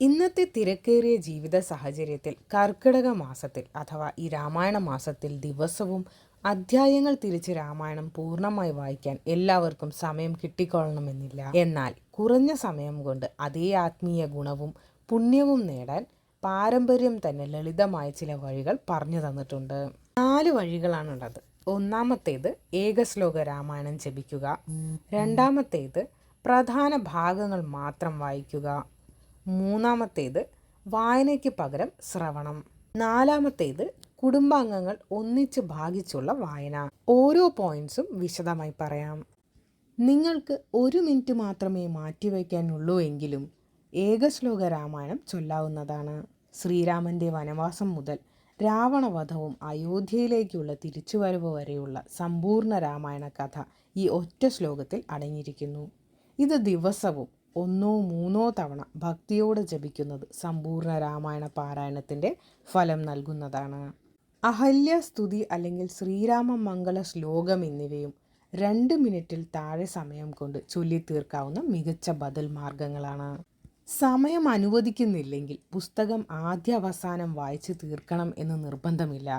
ഇന്നത്തെ തിരക്കേറിയ ജീവിത സാഹചര്യത്തിൽ കർക്കിടക മാസത്തിൽ അഥവാ ഈ രാമായണ മാസത്തിൽ ദിവസവും അധ്യായങ്ങൾ തിരിച്ച് രാമായണം പൂർണ്ണമായി വായിക്കാൻ എല്ലാവർക്കും സമയം കിട്ടിക്കൊള്ളണമെന്നില്ല. എന്നാൽ കുറഞ്ഞ സമയം കൊണ്ട് അതേ ആത്മീയ ഗുണവും പുണ്യവും നേടാൻ പാരമ്പര്യം തന്നെ ലളിതമായ ചില വഴികൾ പറഞ്ഞു തന്നിട്ടുണ്ട്. 4 വഴികളാണുള്ളത്. ഒന്നാമത്തേത് ഏകശ്ലോക രാമായണം ജപിക്കുക. രണ്ടാമത്തേത് പ്രധാന ഭാഗങ്ങൾ മാത്രം വായിക്കുക. മൂന്നാമത്തേത് വായനയ്ക്ക് പകരം ശ്രവണം. നാലാമത്തേത് കുടുംബാംഗങ്ങൾ ഒന്നിച്ച് ഭാഗിച്ചുള്ള വായന. ഓരോ പോയിന്റ്സും വിശദമായി പറയാം. നിങ്ങൾക്ക് 1 മിനിറ്റ് മാത്രമേ മാറ്റിവെക്കാനുള്ളൂ എങ്കിലും ഏകശ്ലോക രാമായണം ചൊല്ലാവുന്നതാണ്. ശ്രീരാമൻ്റെ വനവാസം മുതൽ രാവണവധവും അയോധ്യയിലേക്കുള്ള തിരിച്ചുവരവ് വരെയുള്ള സമ്പൂർണ്ണ രാമായണ കഥ ഈ ഒറ്റ ശ്ലോകത്തിൽ അടങ്ങിയിരിക്കുന്നു. ഇത് ദിവസവും 1-3 തവണ ഭക്തിയോടെ ജപിക്കുന്നത് സമ്പൂർണ്ണ രാമായണ പാരായണത്തിൻ്റെ ഫലം നൽകുന്നതാണ്. അഹല്യ സ്തുതി അല്ലെങ്കിൽ ശ്രീരാമ മംഗള ശ്ലോകം എന്നിവയും 2 മിനിറ്റിൽ താഴെ സമയം കൊണ്ട് ചൊല്ലിത്തീർക്കാവുന്ന മികച്ച ബദൽ മാർഗങ്ങളാണ്. സമയം അനുവദിക്കുന്നില്ലെങ്കിൽ പുസ്തകം ആദ്യ അവസാനം വായിച്ച് തീർക്കണം എന്ന് നിർബന്ധമില്ല.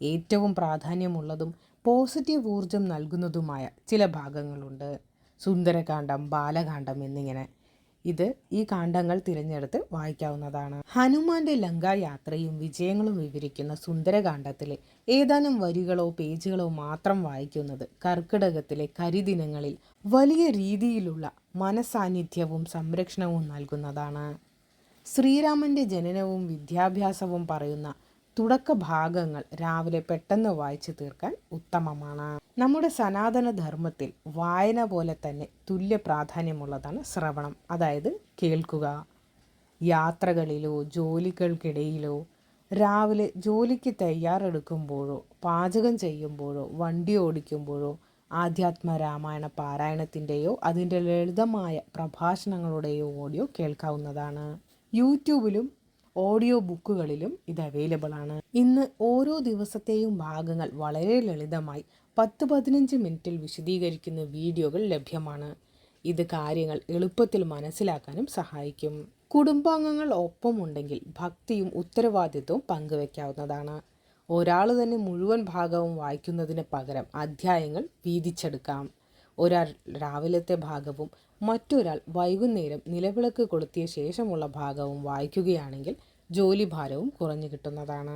ഏറ്റവും പ്രാധാന്യമുള്ളതും പോസിറ്റീവ് ഊർജം നൽകുന്നതുമായ ചില ഭാഗങ്ങളുണ്ട്. സുന്ദരകാന്ഡം, ബാലകാന്ഡം എന്നിങ്ങനെ ഈ കാണ്ഡങ്ങൾ തിരഞ്ഞെടുത്ത് വായിക്കാവുന്നതാണ്. ഹനുമാന്റെ ലങ്കായാത്രയും വിജയങ്ങളും വിവരിക്കുന്ന സുന്ദരകാന്ഡത്തിലെ ഏതാനും വരികളോ പേജുകളോ മാത്രം വായിക്കുന്നത് കർക്കിടകത്തിലെ കരിദിനങ്ങളിൽ വലിയ രീതിയിലുള്ള മനസാന്നിധ്യവും സംരക്ഷണവും നൽകുന്നതാണ്. ശ്രീരാമന്റെ ജനനവും വിദ്യാഭ്യാസവും പറയുന്ന തുടക്ക ഭാഗങ്ങൾ രാവിലെ പെട്ടെന്ന് വായിച്ചു തീർക്കാൻ ഉത്തമമാണ്. നമ്മുടെ സനാതന ധർമ്മത്തിൽ വായന പോലെ തന്നെ തുല്യ പ്രാധാന്യമുള്ളതാണ് ശ്രവണം, അതായത് കേൾക്കുക. യാത്രകളിലോ ജോലികൾക്കിടയിലോ രാവിലെ ജോലിക്ക് തയ്യാറെടുക്കുമ്പോഴോ പാചകം ചെയ്യുമ്പോഴോ വണ്ടി ഓടിക്കുമ്പോഴോ ആധ്യാത്മ രാമായണ പാരായണത്തിൻ്റെയോ അതിൻ്റെ ലളിതമായ പ്രഭാഷണങ്ങളുടെയോ ഓഡിയോ കേൾക്കാവുന്നതാണ്. യൂട്യൂബിലും ഓഡിയോ ബുക്കുകളിലും ഇത് അവൈലബിൾ ആണ്. ഇന്ന് ഓരോ ദിവസത്തെയും ഭാഗങ്ങൾ വളരെ ലളിതമായി 10-15 മിനിറ്റിൽ വിശദീകരിക്കുന്ന വീഡിയോകൾ ലഭ്യമാണ്. ഇത് കാര്യങ്ങൾ എളുപ്പത്തിൽ മനസ്സിലാക്കാനും സഹായിക്കും. കുടുംബാംഗങ്ങൾ ഒപ്പമുണ്ടെങ്കിൽ ഭക്തിയും ഉത്തരവാദിത്വവും പങ്കുവെക്കാവുന്നതാണ്. ഒരാൾ തന്നെ മുഴുവൻ ഭാഗവും വായിക്കുന്നതിന് പകരം അധ്യായങ്ങൾ വീതിച്ചെടുക്കാം. ഒരാൾ രാവിലത്തെ ഭാഗവും മറ്റൊരാൾ വൈകുന്നേരം നിലവിളക്ക് കൊളുത്തിയ ശേഷമുള്ള ഭാഗവും വായിക്കുകയാണെങ്കിൽ ജോലിഭാരവും കുറഞ്ഞു കിട്ടുന്നതാണ്.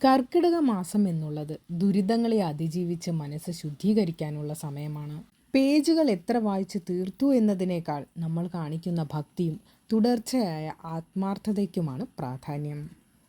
കർക്കിടക മാസം എന്നുള്ളത് ദുരിതങ്ങളെ അതിജീവിച്ച് മനസ്സ് ശുദ്ധീകരിക്കാനുള്ള സമയമാണ്. പേജുകൾ എത്ര വായിച്ച് തീർത്തു എന്നതിനേക്കാൾ നമ്മൾ കാണിക്കുന്ന ഭക്തിയും തുടർച്ചയായ ആത്മാർത്ഥതയ്ക്കുമാണ് പ്രാധാന്യം.